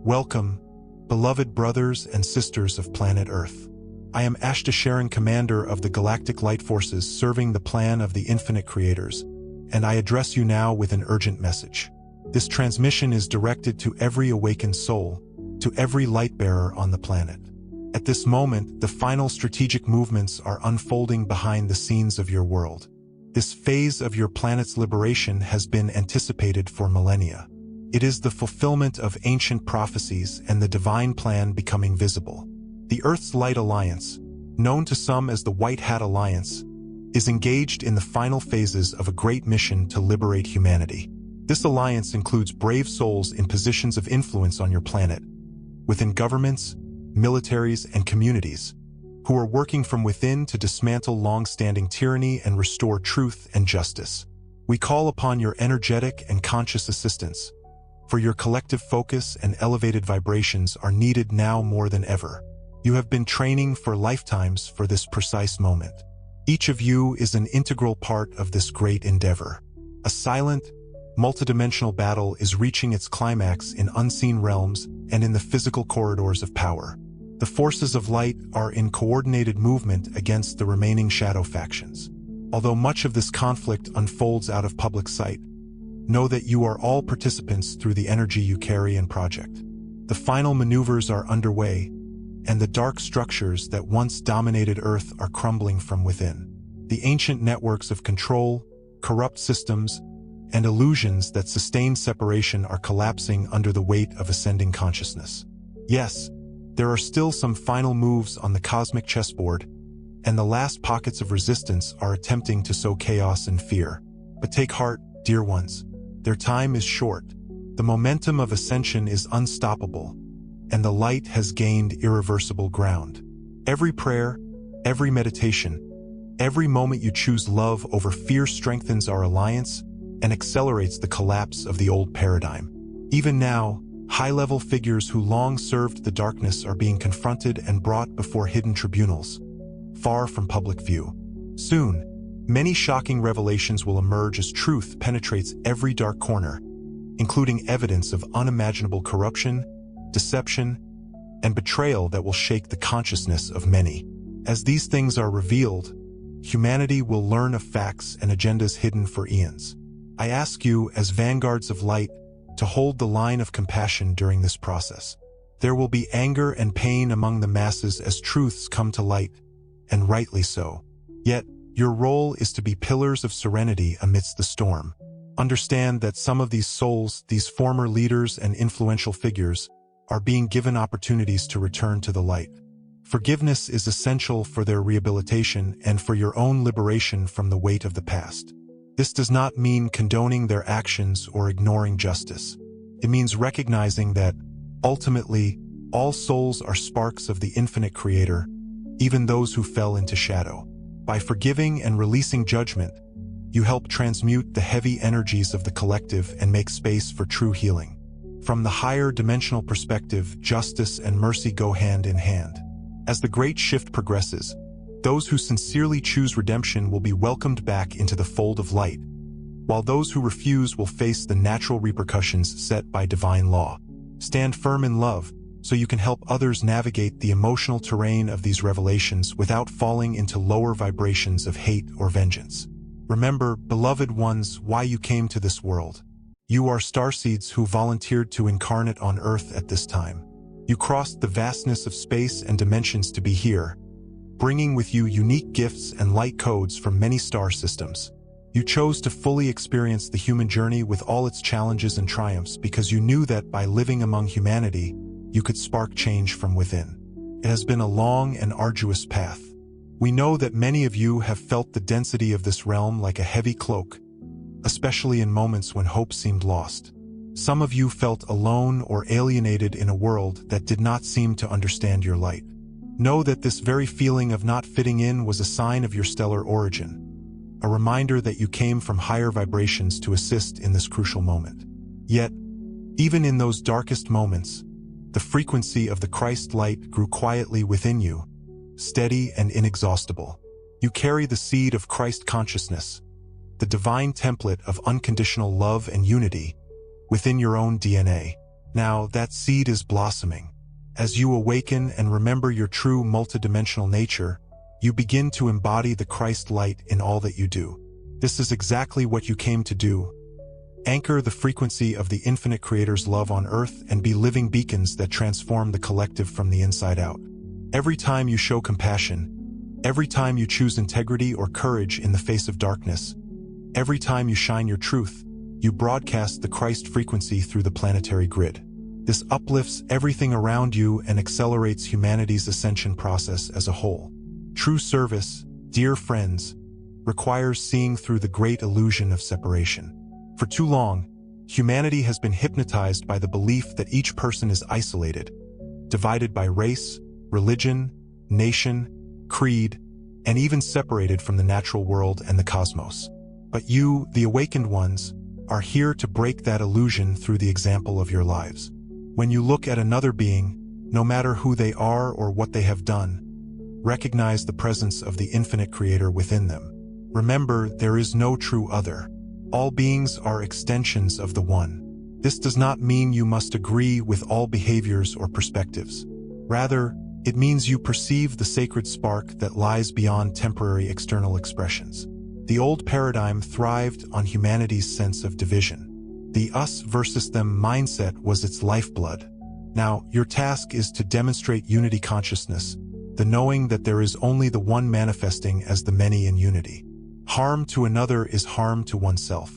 Welcome, beloved brothers and sisters of planet Earth. I am Ashtar Sheran, commander of the Galactic Light Forces serving the plan of the infinite creators, and I address you now with an urgent message. This transmission is directed to every awakened soul, to every light bearer on the planet. At this moment, the final strategic movements are unfolding behind the scenes of your world. This phase of your planet's liberation has been anticipated for millennia. It is the fulfillment of ancient prophecies and the divine plan becoming visible. The Earth's Light Alliance, known to some as the White Hat Alliance, is engaged in the final phases of a great mission to liberate humanity. This alliance includes brave souls in positions of influence on your planet, within governments, militaries, and communities, who are working from within to dismantle long-standing tyranny and restore truth and justice. We call upon your energetic and conscious assistance, for your collective focus and elevated vibrations are needed now more than ever. You have been training for lifetimes for this precise moment. Each of you is an integral part of this great endeavor. A silent, multidimensional battle is reaching its climax in unseen realms and in the physical corridors of power. The forces of light are in coordinated movement against the remaining shadow factions. Although much of this conflict unfolds out of public sight, know that you are all participants through the energy you carry and project. The final maneuvers are underway, and the dark structures that once dominated Earth are crumbling from within. The ancient networks of control, corrupt systems, and illusions that sustain separation are collapsing under the weight of ascending consciousness. Yes, there are still some final moves on the cosmic chessboard, and the last pockets of resistance are attempting to sow chaos and fear. But take heart, dear ones. Their time is short. The momentum of ascension is unstoppable, and the light has gained irreversible ground. Every prayer, every meditation, every moment you choose love over fear strengthens our alliance and accelerates the collapse of the old paradigm. Even now, high-level figures who long served the darkness are being confronted and brought before hidden tribunals, far from public view. Soon, many shocking revelations will emerge as truth penetrates every dark corner, including evidence of unimaginable corruption, deception, and betrayal that will shake the consciousness of many. As these things are revealed, humanity will learn of facts and agendas hidden for eons. I ask you, as vanguards of light, to hold the line of compassion during this process. There will be anger and pain among the masses as truths come to light, and rightly so. Yet, your role is to be pillars of serenity amidst the storm. Understand that some of these souls, these former leaders and influential figures, are being given opportunities to return to the light. Forgiveness is essential for their rehabilitation and for your own liberation from the weight of the past. This does not mean condoning their actions or ignoring justice. It means recognizing that, ultimately, all souls are sparks of the infinite creator, even those who fell into shadow. By forgiving and releasing judgment, you help transmute the heavy energies of the collective and make space for true healing. From the higher dimensional perspective, justice and mercy go hand in hand. As the great shift progresses, those who sincerely choose redemption will be welcomed back into the fold of light, while those who refuse will face the natural repercussions set by divine law. Stand firm in love, so you can help others navigate the emotional terrain of these revelations without falling into lower vibrations of hate or vengeance. Remember, beloved ones, why you came to this world. You are starseeds who volunteered to incarnate on Earth at this time. You crossed the vastness of space and dimensions to be here, bringing with you unique gifts and light codes from many star systems. You chose to fully experience the human journey with all its challenges and triumphs because you knew that by living among humanity, you could spark change from within. It has been a long and arduous path. We know that many of you have felt the density of this realm like a heavy cloak, especially in moments when hope seemed lost. Some of you felt alone or alienated in a world that did not seem to understand your light. Know that this very feeling of not fitting in was a sign of your stellar origin, a reminder that you came from higher vibrations to assist in this crucial moment. Yet, even in those darkest moments, the frequency of the Christ light grew quietly within you, steady and inexhaustible. You carry the seed of Christ consciousness, the divine template of unconditional love and unity, within your own DNA. Now, that seed is blossoming. As you awaken and remember your true multidimensional nature, you begin to embody the Christ light in all that you do. This is exactly what you came to do. Anchor the frequency of the infinite Creator's love on earth and be living beacons that transform the collective from the inside out. Every time you show compassion, every time you choose integrity or courage in the face of darkness, every time you shine your truth, you broadcast the Christ frequency through the planetary grid. This uplifts everything around you and accelerates humanity's ascension process as a whole. True service, dear friends, requires seeing through the great illusion of separation. For too long, humanity has been hypnotized by the belief that each person is isolated, divided by race, religion, nation, creed, and even separated from the natural world and the cosmos. But you, the awakened ones, are here to break that illusion through the example of your lives. When you look at another being, no matter who they are or what they have done, recognize the presence of the infinite Creator within them. Remember, there is no true other. All beings are extensions of the One. This does not mean you must agree with all behaviors or perspectives. Rather, it means you perceive the sacred spark that lies beyond temporary external expressions. The old paradigm thrived on humanity's sense of division. The us versus them mindset was its lifeblood. Now, your task is to demonstrate unity consciousness, the knowing that there is only the one manifesting as the many in unity. Harm to another is harm to oneself.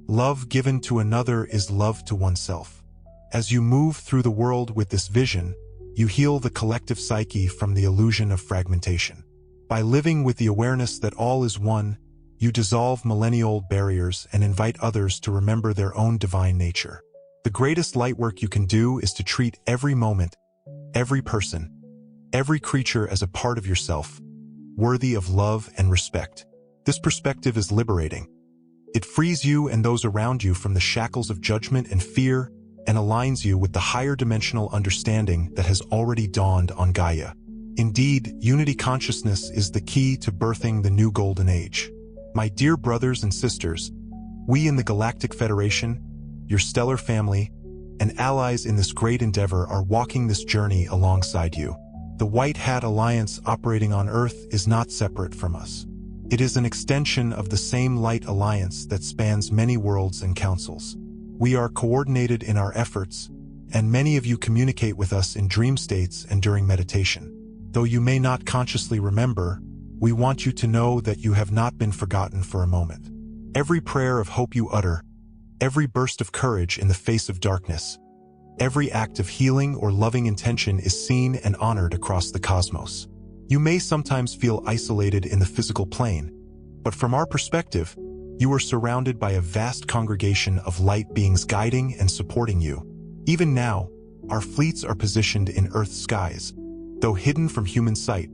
Love given to another is love to oneself. As you move through the world with this vision, you heal the collective psyche from the illusion of fragmentation. By living with the awareness that all is one, you dissolve millennial barriers and invite others to remember their own divine nature. The greatest light work you can do is to treat every moment, every person, every creature as a part of yourself, worthy of love and respect. This perspective is liberating. It frees you and those around you from the shackles of judgment and fear and aligns you with the higher dimensional understanding that has already dawned on Gaia. Indeed, unity consciousness is the key to birthing the new golden age. My dear brothers and sisters, we in the Galactic Federation, your stellar family, and allies in this great endeavor are walking this journey alongside you. The White Hat Alliance operating on Earth is not separate from us. It is an extension of the same light alliance that spans many worlds and councils. We are coordinated in our efforts, and many of you communicate with us in dream states and during meditation. Though you may not consciously remember, we want you to know that you have not been forgotten for a moment. Every prayer of hope you utter, every burst of courage in the face of darkness, every act of healing or loving intention is seen and honored across the cosmos. You may sometimes feel isolated in the physical plane, but from our perspective, you are surrounded by a vast congregation of light beings guiding and supporting you. Even now, our fleets are positioned in Earth's skies, though hidden from human sight,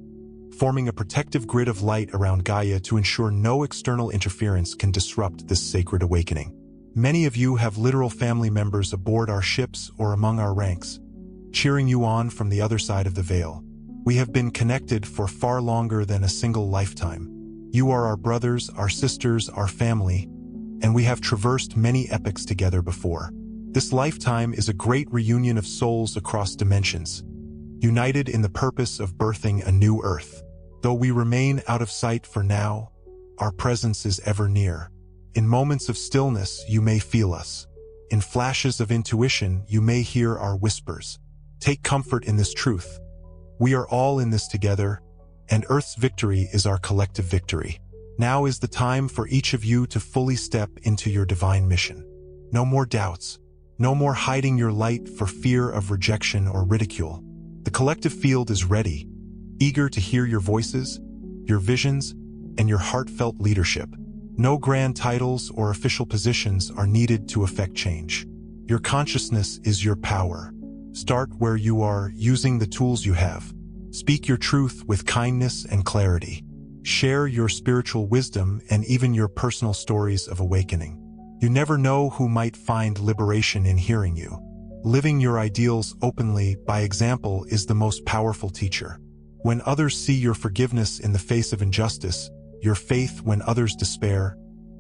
forming a protective grid of light around Gaia to ensure no external interference can disrupt this sacred awakening. Many of you have literal family members aboard our ships or among our ranks, cheering you on from the other side of the veil. We have been connected for far longer than a single lifetime. You are our brothers, our sisters, our family, and we have traversed many epochs together before. This lifetime is a great reunion of souls across dimensions, united in the purpose of birthing a new Earth. Though we remain out of sight for now, our presence is ever near. In moments of stillness, you may feel us. In flashes of intuition, you may hear our whispers. Take comfort in this truth. We are all in this together, and Earth's victory is our collective victory. Now is the time for each of you to fully step into your divine mission. No more doubts. No more hiding your light for fear of rejection or ridicule. The collective field is ready, eager to hear your voices, your visions, and your heartfelt leadership. No grand titles or official positions are needed to affect change. Your consciousness is your power. Start where you are, using the tools you have. Speak your truth with kindness and clarity. Share your spiritual wisdom and even your personal stories of awakening. You never know who might find liberation in hearing you. Living your ideals openly by example is the most powerful teacher. When others see your forgiveness in the face of injustice, your faith when others despair,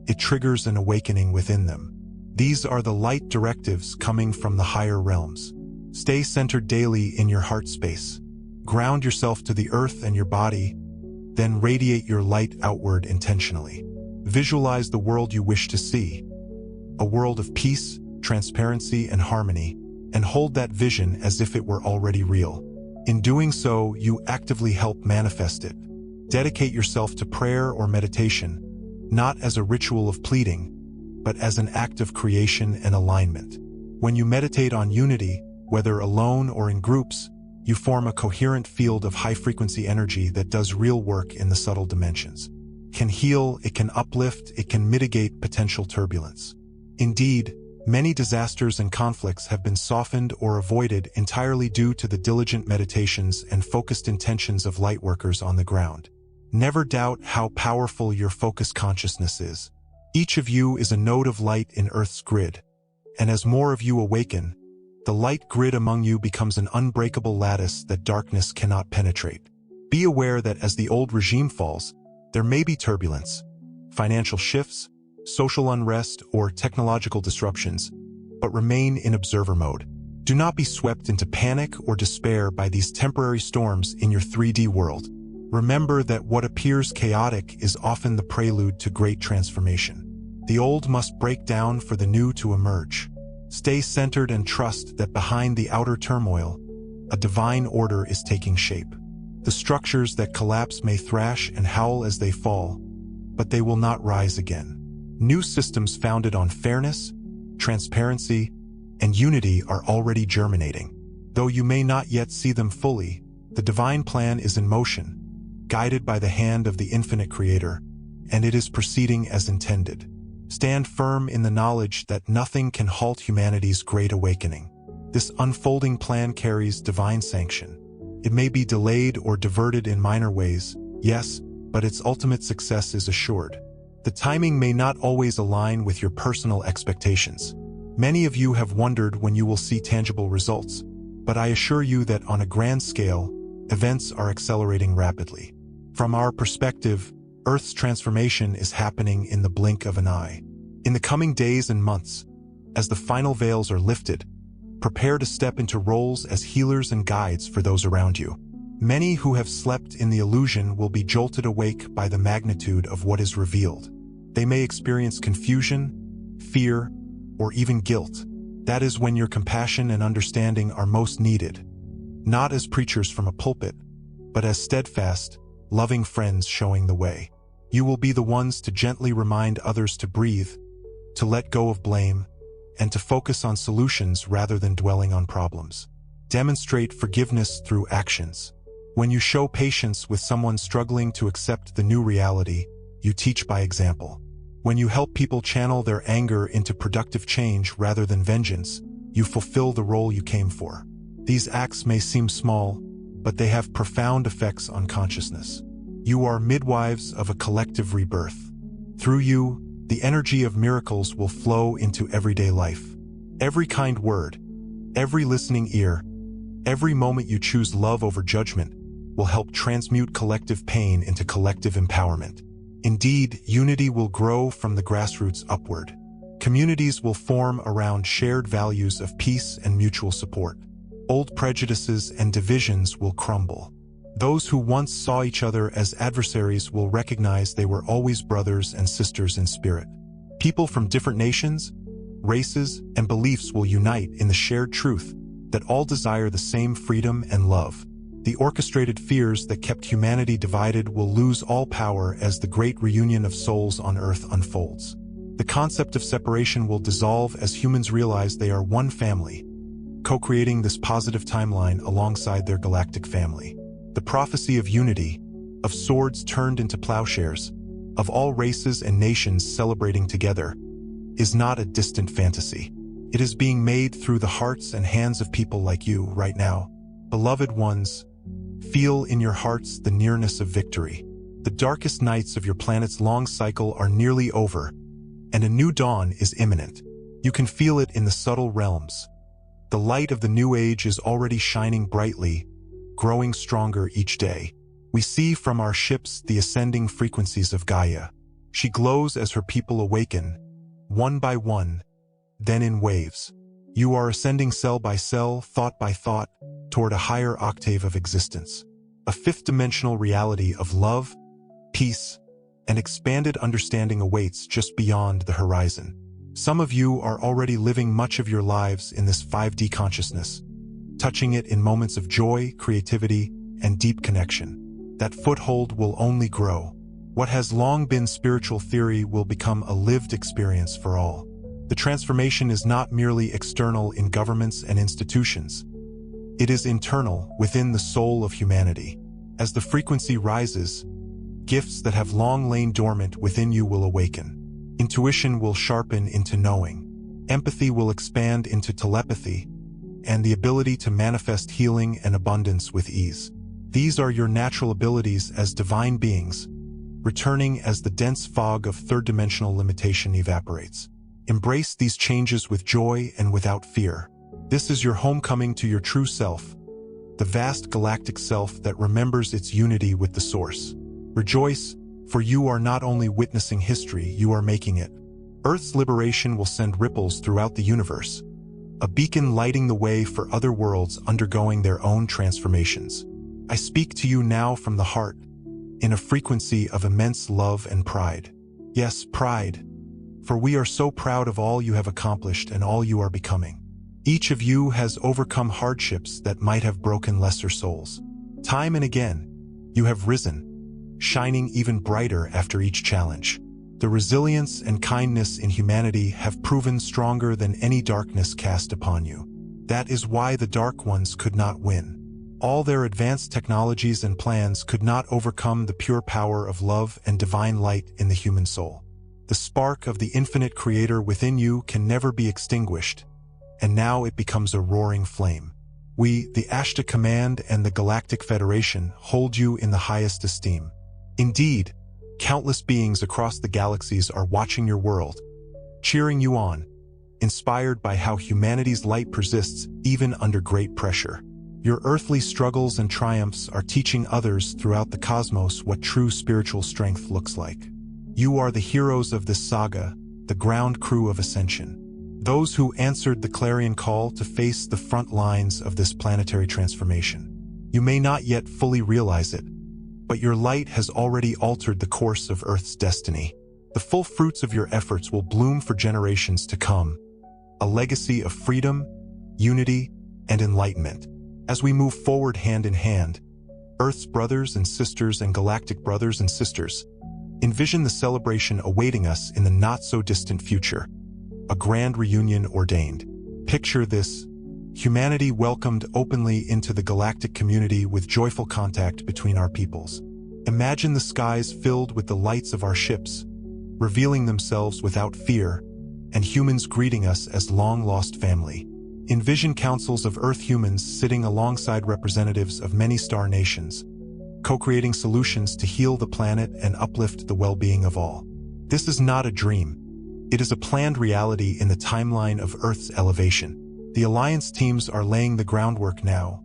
it triggers an awakening within them. These are the light directives coming from the higher realms. Stay centered daily in your heart space. Ground yourself to the earth and your body, then radiate your light outward intentionally. Visualize the world you wish to see, a world of peace, transparency, and harmony, and hold that vision as if it were already real. In doing so, you actively help manifest it. Dedicate yourself to prayer or meditation, not as a ritual of pleading, but as an act of creation and alignment. When you meditate on unity, whether alone or in groups, you form a coherent field of high-frequency energy that does real work in the subtle dimensions. It can heal, it can uplift, it can mitigate potential turbulence. Indeed, many disasters and conflicts have been softened or avoided entirely due to the diligent meditations and focused intentions of lightworkers on the ground. Never doubt how powerful your focused consciousness is. Each of you is a node of light in Earth's grid, and as more of you awaken, the light grid among you becomes an unbreakable lattice that darkness cannot penetrate. Be aware that as the old regime falls, there may be turbulence, financial shifts, social unrest, or technological disruptions, but remain in observer mode. Do not be swept into panic or despair by these temporary storms in your 3D world. Remember that what appears chaotic is often the prelude to great transformation. The old must break down for the new to emerge. Stay centered and trust that behind the outer turmoil, a divine order is taking shape. The structures that collapse may thrash and howl as they fall, but they will not rise again. New systems founded on fairness, transparency, and unity are already germinating. Though you may not yet see them fully, the divine plan is in motion, guided by the hand of the infinite creator, and it is proceeding as intended. Stand firm in the knowledge that nothing can halt humanity's great awakening. This unfolding plan carries divine sanction. It may be delayed or diverted in minor ways, yes, but its ultimate success is assured. The timing may not always align with your personal expectations. Many of you have wondered when you will see tangible results, but I assure you that on a grand scale, events are accelerating rapidly. From our perspective, Earth's transformation is happening in the blink of an eye. In the coming days and months, as the final veils are lifted, prepare to step into roles as healers and guides for those around you. Many who have slept in the illusion will be jolted awake by the magnitude of what is revealed. They may experience confusion, fear, or even guilt. That is when your compassion and understanding are most needed, not as preachers from a pulpit, but as steadfast, loving friends showing the way. You will be the ones to gently remind others to breathe, to let go of blame, and to focus on solutions rather than dwelling on problems. Demonstrate forgiveness through actions. When you show patience with someone struggling to accept the new reality, you teach by example. When you help people channel their anger into productive change rather than vengeance, you fulfill the role you came for. These acts may seem small, but they have profound effects on consciousness. You are midwives of a collective rebirth. Through you, the energy of miracles will flow into everyday life. Every kind word, every listening ear, every moment you choose love over judgment will help transmute collective pain into collective empowerment. Indeed, unity will grow from the grassroots upward. Communities will form around shared values of peace and mutual support. Old prejudices and divisions will crumble. Those who once saw each other as adversaries will recognize they were always brothers and sisters in spirit. People from different nations, races, and beliefs will unite in the shared truth that all desire the same freedom and love. The orchestrated fears that kept humanity divided will lose all power as the great reunion of souls on Earth unfolds. The concept of separation will dissolve as humans realize they are one family, co-creating this positive timeline alongside their galactic family. The prophecy of unity, of swords turned into plowshares, of all races and nations celebrating together, is not a distant fantasy. It is being made through the hearts and hands of people like you right now. Beloved ones, feel in your hearts the nearness of victory. The darkest nights of your planet's long cycle are nearly over, and a new dawn is imminent. You can feel it in the subtle realms. The light of the new age is already shining brightly, growing stronger each day. We see from our ships the ascending frequencies of Gaia. She glows as her people awaken, one by one, then in waves. You are ascending cell by cell, thought by thought, toward a higher octave of existence. A fifth-dimensional reality of love, peace, and expanded understanding awaits just beyond the horizon. Some of you are already living much of your lives in this 5D consciousness, touching it in moments of joy, creativity, and deep connection. That foothold will only grow. What has long been spiritual theory will become a lived experience for all. The transformation is not merely external in governments and institutions. It is internal, within the soul of humanity. As the frequency rises, gifts that have long lain dormant within you will awaken. Intuition will sharpen into knowing. Empathy will expand into telepathy, and the ability to manifest healing and abundance with ease. These are your natural abilities as divine beings, returning as the dense fog of third-dimensional limitation evaporates. Embrace these changes with joy and without fear. This is your homecoming to your true self, the vast galactic self that remembers its unity with the Source. Rejoice, for you are not only witnessing history, you are making it. Earth's liberation will send ripples throughout the universe, a beacon lighting the way for other worlds undergoing their own transformations. I speak to you now from the heart, in a frequency of immense love and pride. Yes, pride, for we are so proud of all you have accomplished and all you are becoming. Each of you has overcome hardships that might have broken lesser souls. Time and again, you have risen, shining even brighter after each challenge. The resilience and kindness in humanity have proven stronger than any darkness cast upon you. That is why the Dark Ones could not win. All their advanced technologies and plans could not overcome the pure power of love and divine light in the human soul. The spark of the infinite creator within you can never be extinguished, and now it becomes a roaring flame. We, the Ashtar Command and the Galactic Federation, hold you in the highest esteem. Indeed, countless beings across the galaxies are watching your world, cheering you on, inspired by how humanity's light persists even under great pressure. Your earthly struggles and triumphs are teaching others throughout the cosmos what true spiritual strength looks like. You are the heroes of this saga, the ground crew of ascension. Those who answered the clarion call to face the front lines of this planetary transformation. You may not yet fully realize it, but your light has already altered the course of Earth's destiny. The full fruits of your efforts will bloom for generations to come, a legacy of freedom, unity, and enlightenment. As we move forward hand in hand, Earth's brothers and sisters and galactic brothers and sisters, envision the celebration awaiting us in the not-so-distant future, a grand reunion ordained. Picture this: humanity welcomed openly into the galactic community with joyful contact between our peoples. Imagine the skies filled with the lights of our ships, revealing themselves without fear, and humans greeting us as long-lost family. Envision councils of Earth humans sitting alongside representatives of many star nations, co-creating solutions to heal the planet and uplift the well-being of all. This is not a dream. It is a planned reality in the timeline of Earth's elevation. The Alliance teams are laying the groundwork now,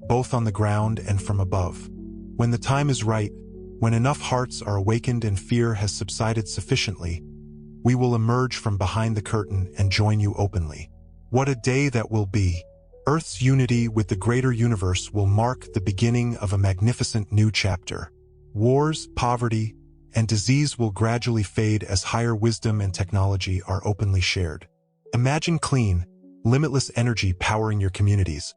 both on the ground and from above. When the time is right, when enough hearts are awakened and fear has subsided sufficiently, we will emerge from behind the curtain and join you openly. What a day that will be! Earth's unity with the greater universe will mark the beginning of a magnificent new chapter. Wars, poverty, and disease will gradually fade as higher wisdom and technology are openly shared. Imagine clean, limitless energy powering your communities,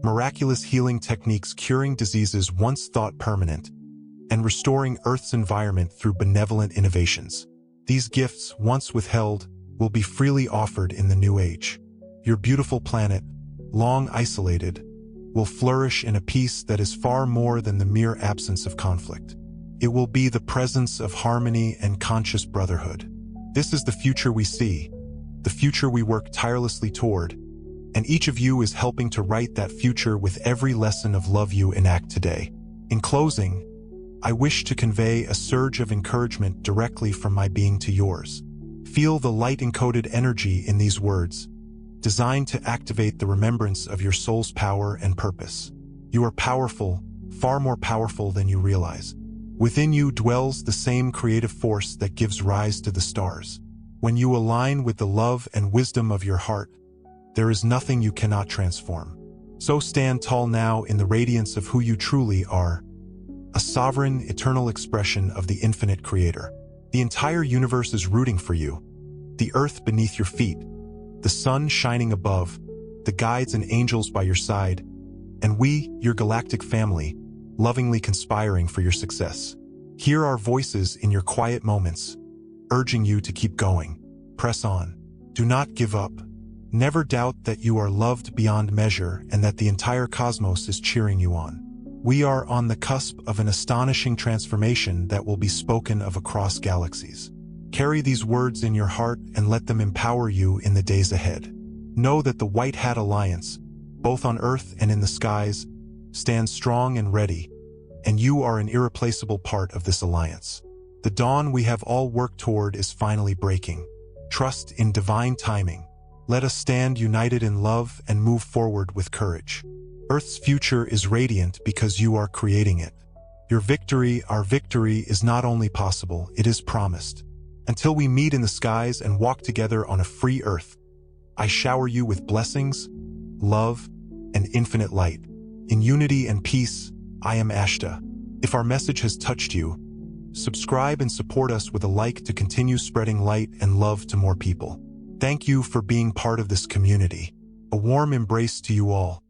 miraculous healing techniques curing diseases once thought permanent, and restoring Earth's environment through benevolent innovations. These gifts, once withheld, will be freely offered in the new age. Your beautiful planet, long isolated, will flourish in a peace that is far more than the mere absence of conflict. It will be the presence of harmony and conscious brotherhood. This is the future we see, the future we work tirelessly toward, and each of you is helping to write that future with every lesson of love you enact today. In closing, I wish to convey a surge of encouragement directly from my being to yours. Feel the light-encoded energy in these words, designed to activate the remembrance of your soul's power and purpose. You are powerful, far more powerful than you realize. Within you dwells the same creative force that gives rise to the stars. When you align with the love and wisdom of your heart, there is nothing you cannot transform. So stand tall now in the radiance of who you truly are, a sovereign, eternal expression of the infinite creator. The entire universe is rooting for you, the earth beneath your feet, the sun shining above, the guides and angels by your side, and we, your galactic family, lovingly conspiring for your success. Hear our voices in your quiet moments, urging you to keep going. Press on. Do not give up. Never doubt that you are loved beyond measure and that the entire cosmos is cheering you on. We are on the cusp of an astonishing transformation that will be spoken of across galaxies. Carry these words in your heart and let them empower you in the days ahead. Know that the White Hat Alliance, both on Earth and in the skies, stands strong and ready, and you are an irreplaceable part of this alliance. The dawn we have all worked toward is finally breaking. Trust in divine timing. Let us stand united in love and move forward with courage. Earth's future is radiant because you are creating it. Your victory, our victory, is not only possible, it is promised. Until we meet in the skies and walk together on a free Earth, I shower you with blessings, love, and infinite light. In unity and peace, I am Ashtar. If our message has touched you, subscribe and support us with a like to continue spreading light and love to more people. Thank you for being part of this community. A warm embrace to you all.